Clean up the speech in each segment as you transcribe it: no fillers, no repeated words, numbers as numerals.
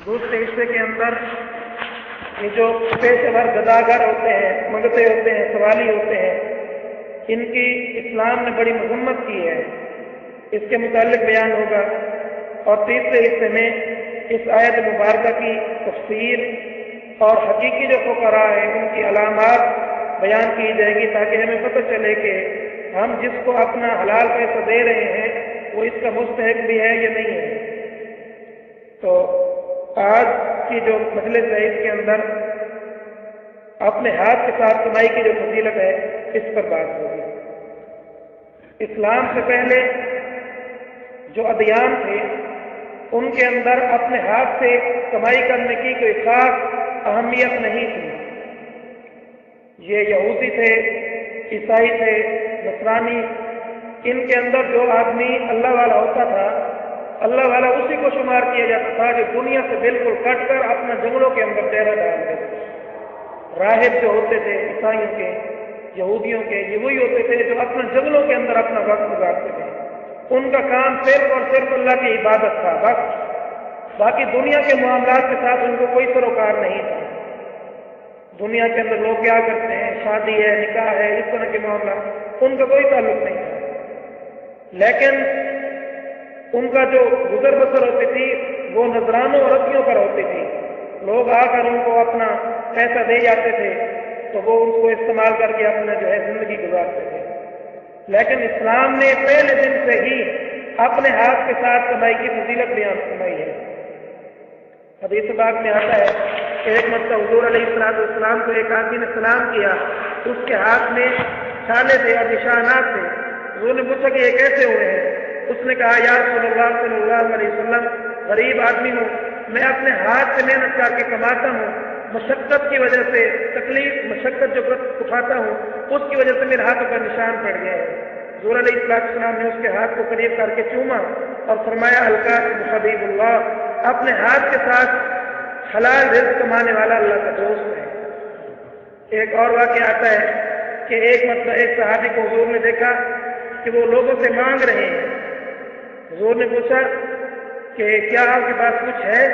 دوسرے حصے کے اندر یہ جو پیشے ور گداگر ہوتے ہیں، منگتے ہوتے ہیں، سوالی ہوتے ہیں، ان کی اسلام نے بڑی مذمت کی ہے، اس کے متعلق بیان ہوگا۔ اور تیسرے حصے میں اس آیت مبارکہ کی تفسیر اور حقیقی جو فقراء ہیں ان کی علامات بیان کی جائے گی، تاکہ ہمیں پتہ چلے کہ ہم جس کو اپنا حلال پیسہ دے رہے ہیں وہ اس کا مستحق بھی ہے یا نہیں ہے۔ تو آج کی جو مجلس ہے اس کے اندر اپنے ہاتھ کے ساتھ کمائی کی جو فضیلت ہے اس پر بات ہوگی۔ اسلام سے پہلے جو ادیان تھے ان کے اندر اپنے ہاتھ سے کمائی کرنے کی کوئی خاص اہمیت نہیں تھی۔ یہ یہودی تھے، عیسائی تھے، نصرانی، ان کے اندر جو آدمی اللہ والا ہوتا تھا، اللہ والا اسی کو شمار کیا جاتا تھا جو دنیا سے بالکل کٹ کر اپنا جنگلوں کے اندر ڈیرا ڈال دیتے۔ راہب جو ہوتے تھے عیسائیوں کے، یہودیوں کے، یہ وہی ہوتے تھے جو اپنا جنگلوں کے اندر اپنا وقت گزارتے تھے۔ ان کا کام صرف اور صرف اللہ کی عبادت تھا، بس باقی دنیا کے معاملات کے ساتھ ان کو کوئی سروکار نہیں تھا۔ دنیا کے اندر لوگ کیا کرتے ہیں، شادی ہے، نکاح ہے، اس طرح کے معاملات ان کا کوئی تعلق نہیں تھا۔ لیکن ان کا جو گزر بسر ہوتی تھی وہ نذرانوں اور عطیوں پر ہوتی تھی۔ لوگ آ کر ان کو اپنا پیسہ دے جاتے تھے تو وہ ان کو استعمال کر کے اپنا جو ہے زندگی گزارتے تھے۔ لیکن اسلام نے پہلے دن سے ہی اپنے ہاتھ کے ساتھ کمائی کی فضیلت بیان فرمائی ہے۔ حدیث پاک میں آتا ہے کہ ایک مرتبہ حضور علیہ السلام کو ایک آدمی نے سلام کیا، اس کے ہاتھ میں چھالے تھے اور نشانات تھے۔ حضور نے پوچھا کہ یہ کیسے ہوئے ہیں؟ اس نے کہا یا رسول اللہ صلی اللہ علیہ وسلم، غریب آدمی ہوں، میں اپنے ہاتھ سے محنت کر کے کماتا ہوں، مشقت کی وجہ سے تکلیف مشقت جو اٹھاتا ہوں اس کی وجہ سے میرے ہاتھوں پر نشان پڑ گئے ہیں۔ حضور علیہ السلام نے اس کے ہاتھ کو قریب کر کے چوما اور فرمایا الکاتب حبیب اللہ، اپنے ہاتھ کے ساتھ حلال رزق کمانے والا اللہ کا دوست ہے۔ ایک اور واقعہ آتا ہے کہ ایک مرتبہ ایک صحابی کو حضور نے دیکھا کہ وہ لوگوں سے مانگ رہے ہیں۔ حضور نے پوچھا کہ کیا آپ کے پاس کچھ ہے،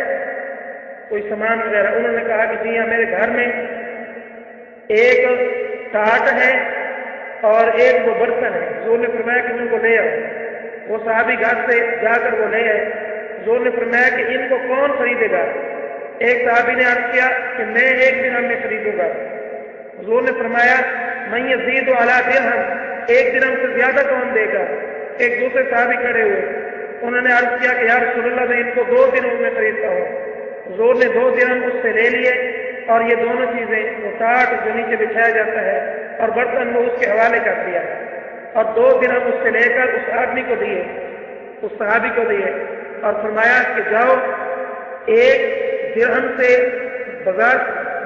کوئی سامان وغیرہ؟ انہوں نے کہا کہ جی ہاں، میرے گھر میں ایک ٹاٹ ہے اور ایک وہ برتن ہے۔ حضور نے فرمایا کہ ان کو لے آؤ۔ وہ صحابی گھر سے جا کر وہ لے آئے۔ حضور نے فرمایا کہ ان کو کون خریدے گا؟ ایک صحابی نے عرض کیا کہ میں 1 درہم میں خریدوں گا۔ حضور نے فرمایا من یزید علی درہم، 1 درہم سے زیادہ کون دے گا؟ ایک دوسرے صحابی کھڑے ہوئے، انہوں نے عرض کیا کہ یا رسول اللہ میں ان کو 2 درہم میں خریدتا ہوں۔ حضور نے 2 درہم اس سے لے لیے اور یہ دونوں چیزیں، وہ ٹاٹ جو نیچے بچھایا جاتا ہے اور برتن، وہ اس کے حوالے کر دیا اور 2 درہم اس سے لے کر اس آدمی کو دیے، اس صحابی کو دیے اور فرمایا کہ جاؤ 1 درہم سے بازار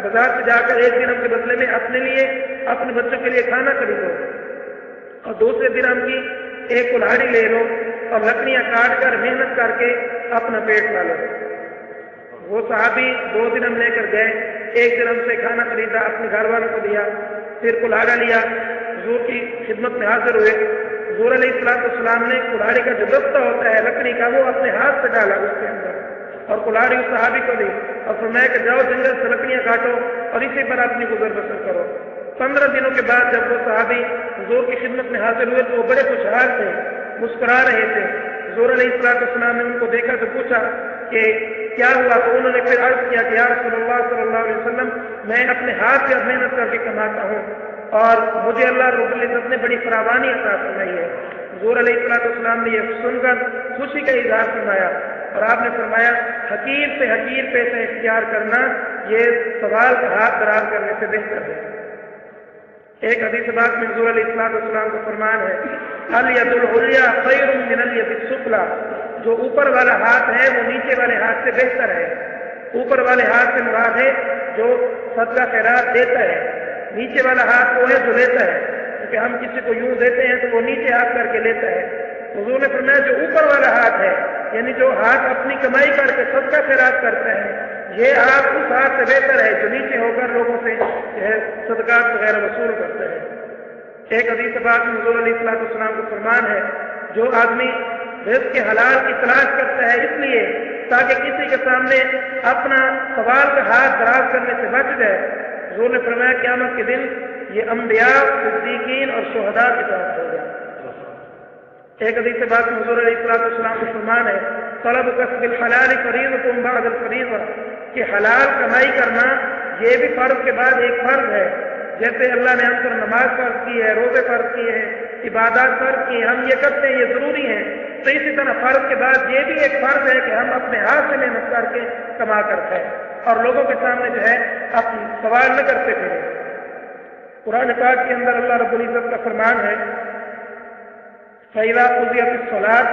سے جا کر 1 درہم کے بدلے میں اپنے لیے اپنے بچوں کے لیے کھانا خریدو اور دوسرے درہم کی ایک کلاڑی لے لو اور لکڑیاں کاٹ کر محنت کر کے اپنا پیٹ پالو۔ وہ صحابی 2 درہم لے کر گئے، 1 درہم سے کھانا خریدا، اپنے گھر والوں کو دیا، پھر کلاڑا لیا، حضور کی خدمت میں حاضر ہوئے۔ حضور علیہ السلام نے کلاڑی کا جو دستہ ہوتا ہے لکڑی کا، وہ اپنے ہاتھ سے ڈالا اس کے اندر اور کلاڑی اس صحابی کو دی اور فرمایا کہ جاؤ جنگل سے لکڑیاں کاٹو اور اسی پر اپنی گزر بسر کرو۔ 15 دنوں کے بعد جب وہ صحابی حضور کی خدمت میں حاضر ہوئے تو وہ بڑے خوشحال تھے، مسکرا رہے تھے۔ حضور علیہ السلام نے ان کو دیکھا تو پوچھا کہ کیا ہوا؟ تو انہوں نے پھر عرض کیا کہ یا رسول اللہ صلی اللہ علیہ وسلم، میں اپنے ہاتھ سے محنت کر کے کماتا ہوں اور مجھے اللہ رب العزت نے بڑی فراوانی عطا فرمائی ہے۔ حضور علیہ السلام نے یہ سن کر خوشی کا اظہار فرمایا اور آپ نے فرمایا حقیر سے حقیر پیسہ اختیار کرنا یہ سوال کا ہاتھ دراز کرنے سے بہتر ہے۔ ایک حدیث پاک میں حضور علیہ السلام کا فرمان ہے الید العلیٰ خیر من الید السفلیٰ، جو اوپر والا ہاتھ ہے وہ نیچے والے ہاتھ سے بہتر ہے۔ اوپر والے ہاتھ سے مراد ہے جو صدقہ خیرات دیتا ہے، نیچے والا ہاتھ وہ ہے جو لیتا ہے، کیونکہ ہم کسی کو یوں دیتے ہیں تو وہ نیچے ہاتھ کر کے لیتا ہے۔ حضور نے فرمایا جو اوپر والا ہاتھ ہے، یعنی جو ہاتھ اپنی کمائی کر کے صدقہ خیرات کرتا ہے، یہ ہاتھ اس ہاتھ سے بہتر ہے جو نیچے ہو کر لوگوں سے صدقات وغیرہ وصول کرتا ہے۔ ایک حدیث پاک میں حضور علیہ السلام کا فرمان ہے جو آدمی رزق کے حلال کی تلاش کرتا ہے اس لیے تاکہ کسی کے سامنے اپنا سوال کا ہاتھ دراز کرنے سے بچ جائے۔ حضور نے فرمایا قیامت کے دن یہ انبیاء، صدیقین اور شہداء کی طرف ہو جائے۔ ایک حدیث سے بات حضور علیہ السلام مسلمان ہے، طلب کسب الحلال فریضۃ بعد الفریضہ، کہ حلال کمائی کرنا یہ بھی فرض کے بعد ایک فرض ہے۔ جیسے اللہ نے ہم پر نماز فرض کی ہے، روزے فرض کیے ہیں، عبادات فرض کی ہیں، ہم یہ کرتے ہیں، یہ ضروری ہیں، تو اسی طرح فرض کے بعد یہ بھی ایک فرض ہے کہ ہم اپنے ہاتھ سے محنت کر کے کما کر کھائیں اور لوگوں کے سامنے جو ہے اپنے سوال نہ کرتے پھریں۔ قرآن پاک کے اندر اللہ رب العزت کا فرمان ہے، فَإِذَا قُضِيَتِ الصَّلَاةُ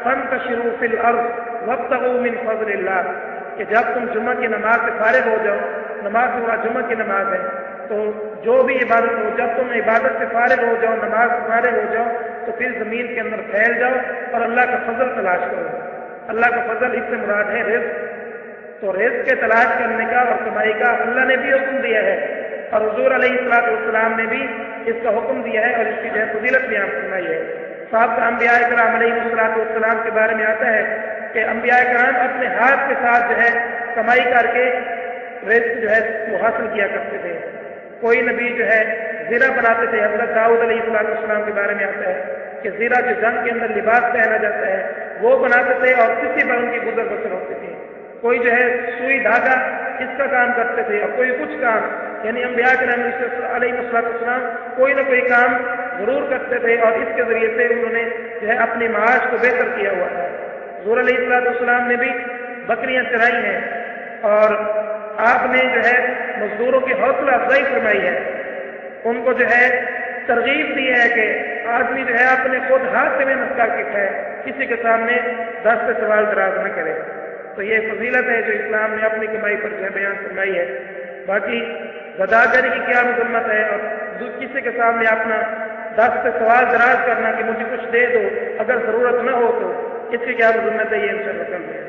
فَانتَشِرُوا فِي الْأَرْضِ وَابْتَغُوا مِنْ فَضْلِ اللَّهِ، کہ جب تم جمعہ کی نماز سے فارغ ہو جاؤ، نماز پورا جمعہ کی نماز ہے، تو جو بھی عبادت ہو، جب تم عبادت سے فارغ ہو جاؤ، نماز سے فارغ ہو جاؤ، تو پھر زمین کے اندر پھیل جاؤ اور اللہ کا فضل تلاش کرو۔ اللہ کا فضل اس سے مراد ہے رزق، تو رزق کے تلاش کرنے کا اور کمائی کا اللہ نے بھی حکم دیا ہے، اور حضور علیہ السلام نے بھی اس کا حکم دیا ہے اور اس کی جو ہے فضیلت بیان فرمائی ہے۔ صاحب کا انبیاء کرام علیہ السلام کے بارے میں آتا ہے کہ انبیاء کرام اپنے ہاتھ کے ساتھ جو ہے کمائی کر کے رزق جو ہے وہ حاصل کیا کرتے تھے۔ کوئی نبی جو ہے زیرہ بناتے تھے، حضرت داؤد علیہ السلام کے بارے میں آتا ہے کہ زیرہ جو جنگ کے اندر لباس پہنا جاتا ہے وہ بناتے تھے اور کسی پر ان کی گزر بسر ہوتی تھی۔ کوئی جو ہے سوئی دھاگا اس کا کام کرتے تھے اور کوئی کچھ کام، یعنی انبیاء کرام علیہ السلام کوئی نہ کوئی کام ضرور کرتے تھے اور اس کے ذریعے سے انہوں نے جو ہے اپنی معاش کو بہتر کیا ہوا ہے۔ حضور علیہ السلام نے بھی بکریاں چرائی ہیں اور آپ نے جو ہے مزدوروں کی حوصلہ افزائی فرمائی ہے، ان کو جو ہے ترغیب دی ہے کہ آدمی جو ہے اپنے خود ہاتھ سے محنت کر کے کھائے، کسی کے سامنے دست سے سوال دراز نہ کرے۔ تو یہ فضیلت ہے جو اسلام نے اپنی کمائی پر جو ہے بیان فرمائی ہے۔ باقی غداگری کی کیا مذمت ہے اور کسی کے سامنے اپنا دست سے سوال دراز کرنا کہ مجھے کچھ دے دو اگر ضرورت نہ ہو تو، اس کی کیا مذمت ہے، یہ انشاءاللہ کل ہے۔